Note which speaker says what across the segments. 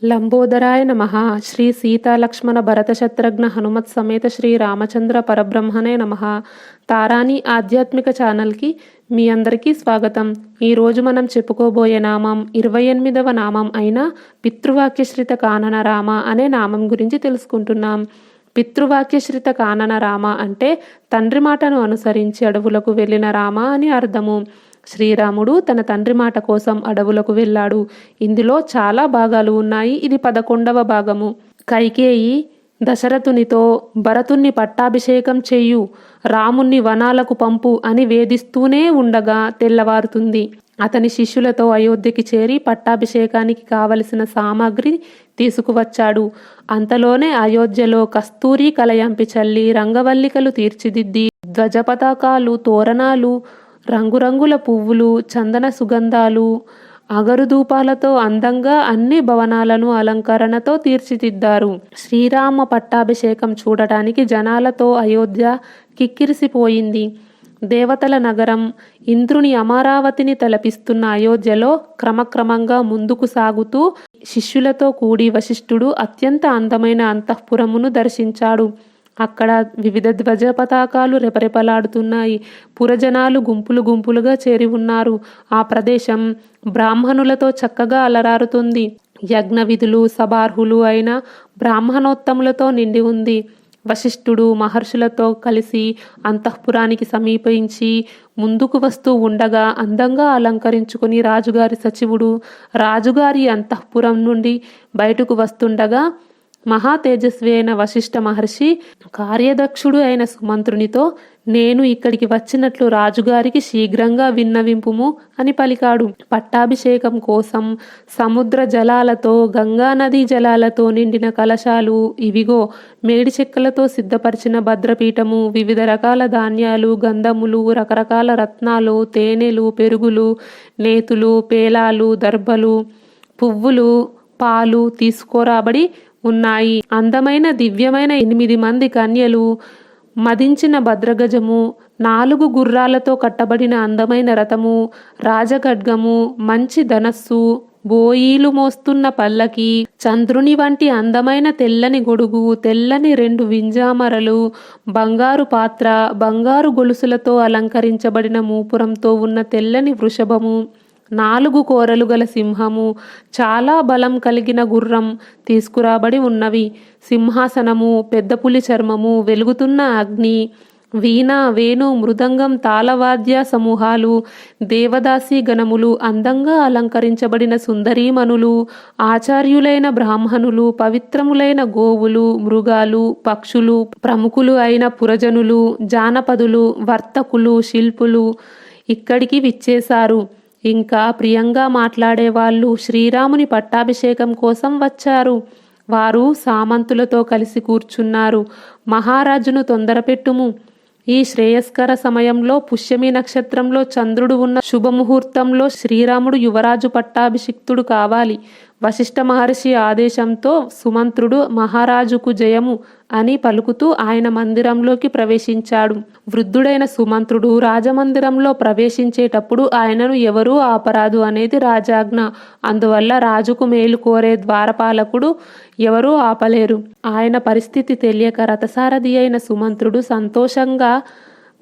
Speaker 1: లంబోదరాయ నమః. శ్రీ సీతాలక్ష్మణ భరత శత్రుఘ్న హనుమత్ సమేత శ్రీ రామచంద్ర పరబ్రహ్మణే నమః. తారాని ఆధ్యాత్మిక ఛానల్కి మీ అందరికీ స్వాగతం. ఈరోజు మనం చెప్పుకోబోయే నామం 28వ నామం అయిన పితృవాక్యశ్రిత కానన రామ అనే నామం గురించి తెలుసుకుంటున్నాం. పితృవాక్యశ్రిత కానన రామ అంటే తండ్రి మాటను అనుసరించి అడవులకు వెళ్ళిన రామ అని అర్థము. శ్రీరాముడు తన తండ్రి మాట కోసం అడవులకు వెళ్ళాడు. ఇందులో చాలా భాగాలు ఉన్నాయి. ఇది 11వ భాగము. కైకేయి దశరథునితో భరతుణ్ణి పట్టాభిషేకం చెయ్యు, రాముణ్ణి వనాలకు పంపు అని వేధిస్తూనే ఉండగా తెల్లవారుతుంది. అతని శిష్యులతో అయోధ్యకి చేరి పట్టాభిషేకానికి కావలసిన సామాగ్రి తీసుకువచ్చాడు. అంతలోనే అయోధ్యలో కస్తూరి కలయంపి చల్లి రంగవల్లికలు తీర్చిదిద్ది ధ్వజపతాకాలు, తోరణాలు, రంగురంగుల పువ్వులు, చందన సుగంధాలు, అగరుధూపాలతో అందంగా అన్ని భవనాలను అలంకరణతో తీర్చిదిద్దారు. శ్రీరామ పట్టాభిషేకం చూడటానికి జనాలతో అయోధ్య కిక్కిరిసిపోయింది. దేవతల నగరం, ఇంద్రుని అమరావతిని తలపిస్తున్న అయోధ్యలో క్రమక్రమంగా ముందుకు సాగుతూ శిష్యులతో కూడి వశిష్ఠుడు అత్యంత అందమైన అంతఃపురమును దర్శించాడు. అక్కడ వివిధ ధ్వజ పతాకాలు రెపరెపలాడుతున్నాయి. పురజనాలు గుంపులు గుంపులుగా చేరి ఉన్నారు. ఆ ప్రదేశం బ్రాహ్మణులతో చక్కగా అలరారుతుంది. యజ్ఞ విధులు, సబార్హులు అయిన బ్రాహ్మణోత్తములతో నిండి ఉంది. వశిష్ఠుడు మహర్షులతో కలిసి అంతఃపురానికి సమీపించి ముందుకు వస్తూ ఉండగా అందంగా అలంకరించుకుని రాజుగారి సచివుడు రాజుగారి అంతఃపురం నుండి బయటకు వస్తుండగా మహా తేజస్వి అయిన వశిష్ఠ మహర్షి కార్యదక్షుడు అయిన సుమంత్రునితో, నేను ఇక్కడికి వచ్చినట్లు రాజుగారికి శీఘ్రంగా విన్నవింపుము అని పలికాడు. పట్టాభిషేకం కోసం సముద్ర జలాలతో, గంగా నదీ జలాలతో నిండిన కలశాలు ఇవిగో, మేడి చెక్కలతో సిద్ధపరిచిన భద్రపీఠము, వివిధ రకాల ధాన్యాలు, గంధములు, రకరకాల రత్నాలు, తేనెలు, పెరుగులు, నేతులు, పేలాలు, దర్భలు, పువ్వులు, పాలు తీసుకురాబడి ఉన్నాయి. అందమైన దివ్యమైన 8 మంది కన్యలు, మదించిన భద్రగజము, 4 గుర్రాలతో కట్టబడిన అందమైన రథము, రాజఖడ్గము, మంచి ధనస్సు, బోయీలు మోస్తున్న పల్లకి, చంద్రుని వంటి అందమైన తెల్లని గొడుగు, తెల్లని 2 వింజామరలు, బంగారు పాత్ర, బంగారు గొలుసులతో అలంకరించబడిన మూపురంతో ఉన్న తెల్లని వృషభము, 4 కోరలు గల సింహము, చాలా బలం కలిగిన గుర్రం తీసుకురాబడి ఉన్నవి. సింహాసనము, పెద్ద పులి చర్మము, వెలుగుతున్న అగ్ని, వీణ, వేణు, మృదంగం, తాళవాద్య సమూహాలు, దేవదాసి గణములు, అందంగా అలంకరించబడిన సుందరీమణులు, ఆచార్యులైన బ్రాహ్మణులు, పవిత్రములైన గోవులు, మృగాలు, పక్షులు, ప్రముఖులు అయిన పురజనులు, జానపదులు, వర్తకులు, శిల్పులు ఇక్కడికి విచ్చేశారు. ఇంకా ప్రియంగా మాట్లాడేవాళ్ళు శ్రీరాముని పట్టాభిషేకం కోసం వచ్చారు. వారు సామంతులతో కలిసి కూర్చున్నారు. మహారాజును తొందరపెట్టుము. ఈ శ్రేయస్కర సమయంలో పుష్యమి నక్షత్రంలో చంద్రుడు ఉన్న శుభముహూర్తంలో శ్రీరాముడు యువరాజు పట్టాభిషిక్తుడు కావాలి. వశిష్ఠ మహర్షి ఆదేశంతో సుమంత్రుడు మహారాజుకు జయము అని పలుకుతూ ఆయన మందిరంలోకి ప్రవేశించాడు. వృద్ధుడైన సుమంత్రుడు రాజమందిరంలో ప్రవేశించేటప్పుడు ఆయనను ఎవరూ ఆపరాదు అనేది రాజాజ్ఞ. అందువల్ల రాజుకు మేలు కోరే ద్వారపాలకుడు ఎవరూ ఆపలేరు. ఆయన పరిస్థితి తెలియక రథసారథి అయిన సుమంత్రుడు సంతోషంగా,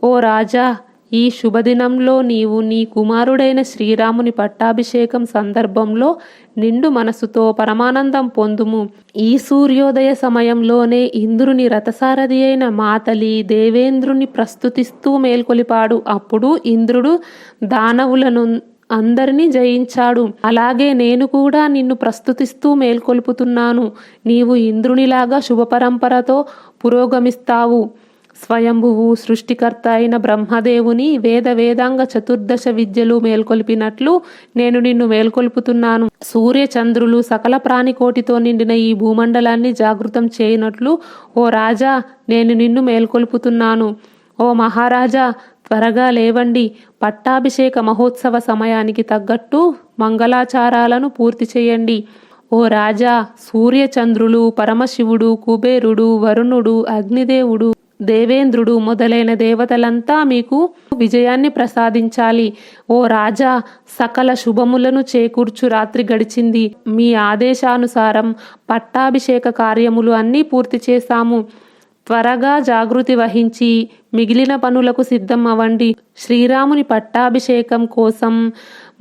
Speaker 1: ఓ రాజా, ఈ శుభదినంలో నీవు నీ కుమారుడైన శ్రీరాముని పట్టాభిషేకం సందర్భంలో నిండు మనసుతో పరమానందం పొందుము. ఈ సూర్యోదయ సమయంలోనే ఇంద్రుని రథసారథి అయిన మాతలి దేవేంద్రుని ప్రస్తుతిస్తూ మేల్కొలిపాడు. అప్పుడు ఇంద్రుడు దానవులను అందరినీ జయించాడు. అలాగే నేను కూడా నిన్ను ప్రస్తుతిస్తూ మేల్కొల్పుతున్నాను. నీవు ఇంద్రునిలాగా శుభపరంపరతో పురోగమిస్తావు. స్వయంభువు సృష్టికర్త అయిన బ్రహ్మదేవుని వేదాంగ చతుర్దశ విద్యలు మేల్కొల్పినట్లు నేను నిన్ను మేల్కొల్పుతున్నాను. సూర్య చంద్రులు సకల ప్రాణికోటితో నిండిన ఈ భూమండలాన్ని జాగృతం చేయనట్లు ఓ రాజా నేను నిన్ను మేల్కొల్పుతున్నాను. ఓ మహారాజా, త్వరగా లేవండి. పట్టాభిషేక మహోత్సవ సమయానికి తగ్గట్టు మంగళాచారాలను పూర్తి చేయండి. ఓ రాజా, సూర్య చంద్రులు, పరమశివుడు, కుబేరుడు, వరుణుడు, అగ్నిదేవుడు, దేవేంద్రుడు మొదలైన దేవతలంతా మీకు విజయాన్ని ప్రసాదించాలి. ఓ రాజా, సకల శుభములను చేకూర్చు రాత్రి గడిచింది. మీ ఆదేశానుసారం పట్టాభిషేక కార్యములు అన్నీ పూర్తి చేశాము. త్వరగా జాగృతి వహించి మిగిలిన పనులకు సిద్ధం అవ్వండి. శ్రీరాముని పట్టాభిషేకం కోసం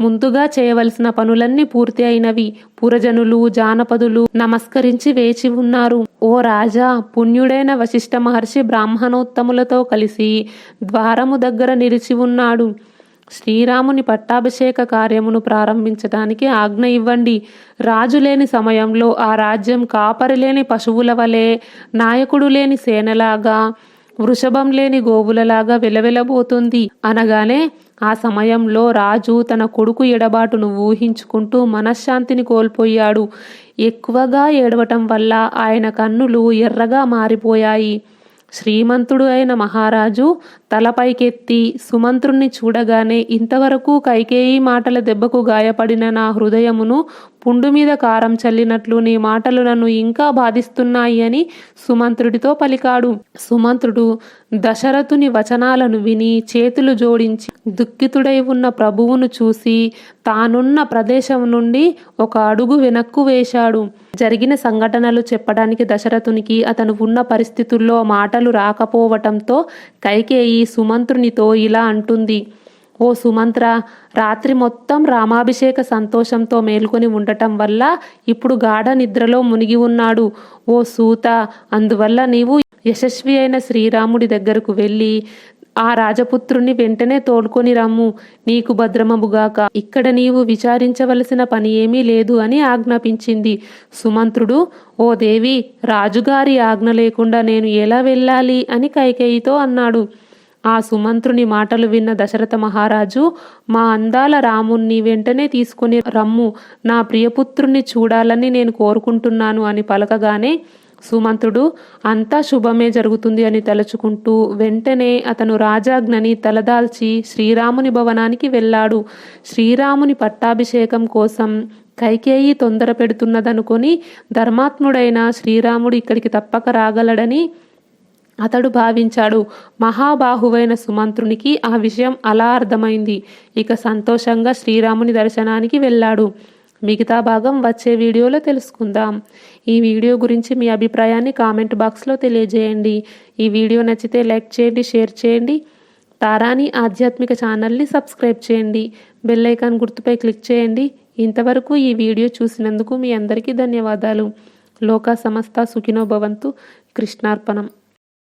Speaker 1: ముందుగా చేయవలసిన పనులన్నీ పూర్తి అయినవి. పురజనులు, జానపదులు నమస్కరించి వేచి ఉన్నారు. ఓ రాజా, పుణ్యుడైన వశిష్ఠ మహర్షి బ్రాహ్మణోత్తములతో కలిసి ద్వారము దగ్గర నిలిచి ఉన్నాడు. శ్రీరాముని పట్టాభిషేక కార్యమును ప్రారంభించడానికి ఆజ్ఞ ఇవ్వండి. రాజు లేని సమయంలో ఆ రాజ్యం కాపరి లేని పశువుల వలె, నాయకుడు లేని సేనలాగా, వృషభం లేని గోవులలాగా వెలవెలబోతుంది అనగానే ఆ సమయంలో రాజు తన కొడుకు ఎడబాటును ఊహించుకుంటూ మనశ్శాంతిని కోల్పోయాడు. ఎక్కువగా ఏడవటం వల్ల ఆయన కన్నులు ఎర్రగా మారిపోయాయి. శ్రీమంతుడు అయిన మహారాజు తలపైకెత్తి సుమంత్రుణ్ణి చూడగానే, ఇంతవరకు కైకేయి మాటల దెబ్బకు గాయపడిన నా హృదయమును పుండు మీద కారం చల్లినట్లు నీ మాటలు నన్ను ఇంకా బాధిస్తున్నాయి అని సుమంత్రుడితో పలికాడు. సుమంత్రుడు దశరథుని వచనాలను విని చేతులు జోడించి దుఃఖితుడై ఉన్న ప్రభువును చూసి తానున్న ప్రదేశం నుండి ఒక అడుగు వెనక్కు వేశాడు. జరిగిన సంఘటనలు చెప్పడానికి దశరథునికి అతను ఉన్న పరిస్థితుల్లో మాటలు రాకపోవటంతో కైకేయి సుమంత్రునితో ఇలా అంటుంది: ఓ సుమంత్ర, రాత్రి మొత్తం రామాభిషేక సంతోషంతో మేల్కొని ఉండటం వల్ల ఇప్పుడు గాఢ నిద్రలో మునిగి ఉన్నాడు. ఓ సూత, అందువల్ల నీవు యశస్వి అయిన శ్రీరాముడి దగ్గరకు వెళ్ళి ఆ రాజపుత్రుణ్ణి వెంటనే తోడ్కొని రమ్ము. నీకు భద్రమబుగాక. ఇక్కడ నీవు విచారించవలసిన పని ఏమీ లేదు అని ఆజ్ఞాపించింది. సుమంత్రుడు, ఓ దేవి, రాజుగారి ఆజ్ఞ లేకుండా నేను ఎలా వెళ్ళాలి అని కైకేయితో అన్నాడు. ఆ సుమంత్రుని మాటలు విన్న దశరథ మహారాజు, మా అందాల రాముణ్ణి వెంటనే తీసుకొని రమ్ము, నా ప్రియపుత్రుణ్ణి చూడాలని నేను కోరుకుంటున్నాను అని పలకగానే సుమంత్రుడు అంతా శుభమే జరుగుతుంది అని తలుచుకుంటూ వెంటనే అతను రాజాజ్ఞని తలదాల్చి శ్రీరాముని భవనానికి వెళ్ళాడు. శ్రీరాముని పట్టాభిషేకం కోసం కైకేయి తొందర పెడుతున్నదనుకొని ధర్మాత్ముడైన శ్రీరాముడు ఇక్కడికి తప్పక రాగలడని అతడు భావించాడు. మహాబాహువైన సుమంత్రునికి ఆ విషయం అలా అర్థమైంది. ఇక సంతోషంగా శ్రీరాముని దర్శనానికి వెళ్ళాడు. మిగతా భాగం వచ్చే వీడియోలో తెలుసుకుందాం. ఈ వీడియో గురించి మీ అభిప్రాయాన్ని కామెంట్ బాక్స్లో తెలియజేయండి. ఈ వీడియో నచ్చితే లైక్ చేయండి, షేర్ చేయండి. తారాని ఆధ్యాత్మిక ఛానల్ని సబ్స్క్రైబ్ చేయండి. బెల్ ఐకాన్ గుర్తుపై క్లిక్ చేయండి. ఇంతవరకు ఈ వీడియో చూసినందుకు మీ అందరికీ ధన్యవాదాలు. లోకా సమస్త సుఖినో భవంతు. కృష్ణార్పణం.